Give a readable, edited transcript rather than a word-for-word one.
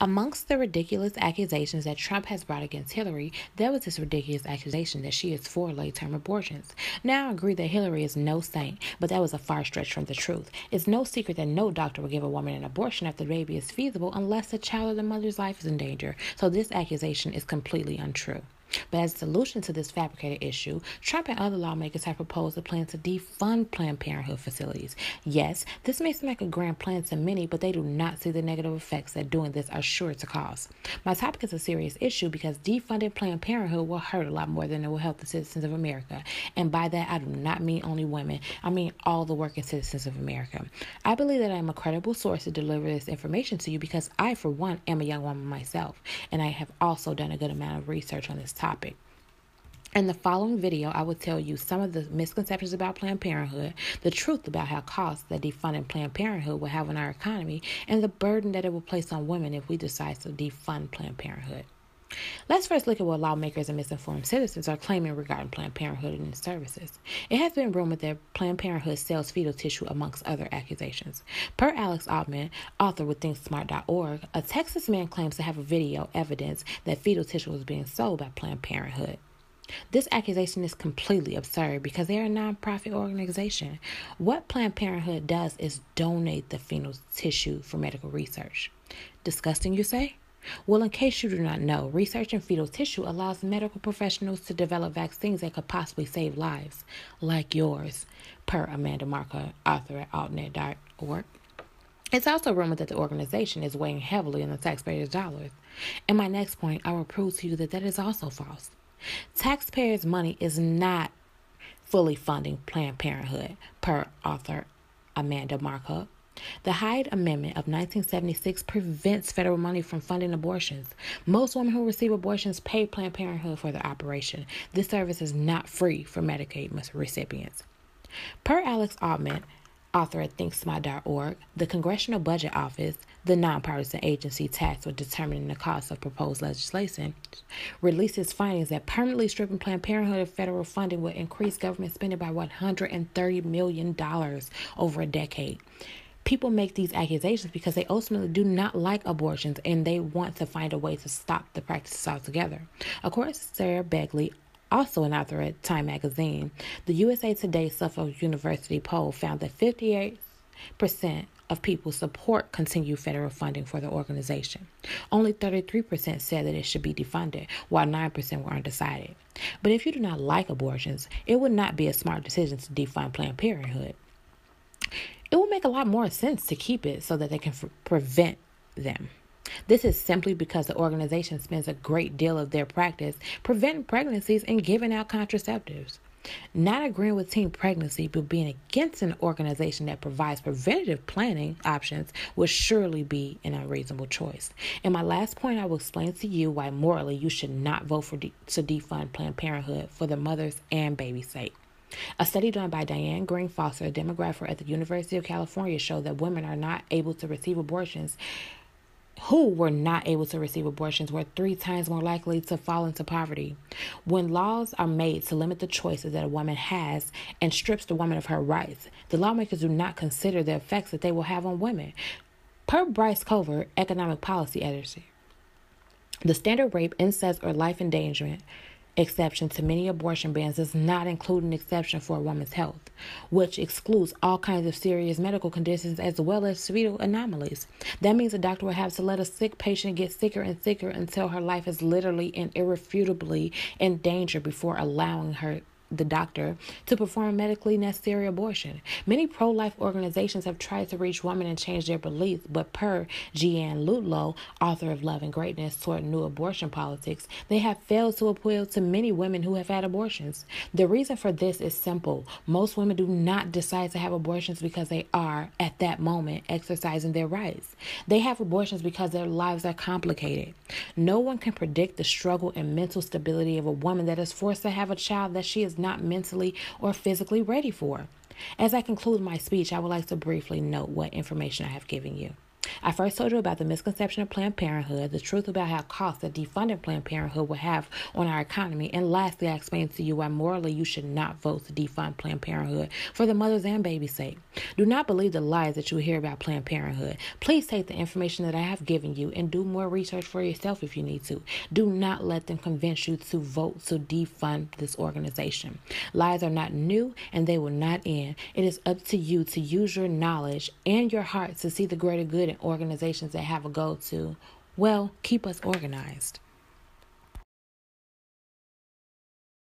Amongst the ridiculous accusations that Trump has brought against Hillary, there was this ridiculous accusation that she is for late-term abortions. Now, I agree that Hillary is no saint, but that was a far stretch from the truth. It's no secret that no doctor will give a woman an abortion after the baby is feasible unless the child or the mother's life is in danger. So this accusation is completely untrue. But as a solution to this fabricated issue, Trump and other lawmakers have proposed a plan to defund Planned Parenthood facilities. Yes, this may seem like a grand plan to many, but they do not see the negative effects that doing this are sure to cause. My topic is a serious issue because defunding Planned Parenthood will hurt a lot more than it will help the citizens of America. And by that, I do not mean only women. I mean all the working citizens of America. I believe that I am a credible source to deliver this information to you because I, for one, am a young woman myself, and I have also done a good amount of research on this topic. In the following video, I will tell you some of the misconceptions about Planned Parenthood, the truth about how costs that defunding Planned Parenthood will have on our economy, and the burden that it will place on women if we decide to defund Planned Parenthood. Let's first look at what lawmakers and misinformed citizens are claiming regarding Planned Parenthood and its services. It has been rumored that Planned Parenthood sells fetal tissue amongst other accusations. Per Alex Altman, author with ThinkSmart.org, a Texas man claims to have a video evidence that fetal tissue was being sold by Planned Parenthood. This accusation is completely absurd because they are a nonprofit organization. What Planned Parenthood does is donate the fetal tissue for medical research. Disgusting, you say? Well, in case you do not know, research in fetal tissue allows medical professionals to develop vaccines that could possibly save lives, like yours, per Amanda Marco, author at altnet.org. It's also rumored that the organization is weighing heavily on the taxpayers' dollars. In my next point, I will prove to you that that is also false. Taxpayers' money is not fully funding Planned Parenthood, per author Amanda Marco. The Hyde Amendment of 1976 prevents federal money from funding abortions. Most women who receive abortions pay Planned Parenthood for the operation. This service is not free for Medicaid recipients. Per Alex Altman, author at ThinkSmart.org, the Congressional Budget Office, the nonpartisan agency tasked with determining the cost of proposed legislation, releases findings that permanently stripping Planned Parenthood of federal funding would increase government spending by $130 million over a decade. People make these accusations because they ultimately do not like abortions and they want to find a way to stop the practices altogether. Of course, Sarah Begley, also an author at Time magazine, the USA Today Suffolk University poll found that 58% of people support continued federal funding for the organization. Only 33% said that it should be defunded, while 9% were undecided. But if you do not like abortions, it would not be a smart decision to defund Planned Parenthood. It will make a lot more sense to keep it so that they can prevent them. This is simply because the organization spends a great deal of their practice preventing pregnancies and giving out contraceptives. Not agreeing with teen pregnancy, but being against an organization that provides preventative planning options would surely be an unreasonable choice. In my last point, I will explain to you why morally you should not vote to defund Planned Parenthood for the mother's and baby's sake. A study done by Diane Green Foster, a demographer at the University of California, showed that women are not able to receive abortions who were not able to receive abortions were 3 times more likely to fall into poverty. When laws are made to limit the choices that a woman has and strips the woman of her rights, the lawmakers do not consider the effects that they will have on women. Per Bryce Covert, economic policy editor, the standard rape, incest, or life endangerment exception to many abortion bans does not include an exception for a woman's health, which excludes all kinds of serious medical conditions as well as fetal anomalies. That means a doctor will have to let a sick patient get sicker and sicker until her life is literally and irrefutably in danger before allowing the doctor to perform a medically necessary abortion. Many pro-life organizations have tried to reach women and change their beliefs, but per Jeanne Ludlow, author of Love and Greatness Toward New Abortion Politics, they have failed to appeal to many women who have had abortions. The reason for this is simple. Most women do not decide to have abortions because they are, at that moment, exercising their rights. They have abortions because their lives are complicated. No one can predict the struggle and mental stability of a woman that is forced to have a child that she is not mentally or physically ready for. As I conclude my speech, I would like to briefly note what information I have given you. I first told you about the misconception of Planned Parenthood, the truth about how costs that defunding Planned Parenthood will have on our economy, and lastly, I explained to you why morally you should not vote to defund Planned Parenthood for the mother's and baby's sake. Do not believe the lies that you hear about Planned Parenthood. Please take the information that I have given you and do more research for yourself if you need to. Do not let them convince you to vote to defund this organization. Lies are not new and they will not end. It is up to you to use your knowledge and your heart to see the greater good in organizations that have a goal to, well, keep us organized.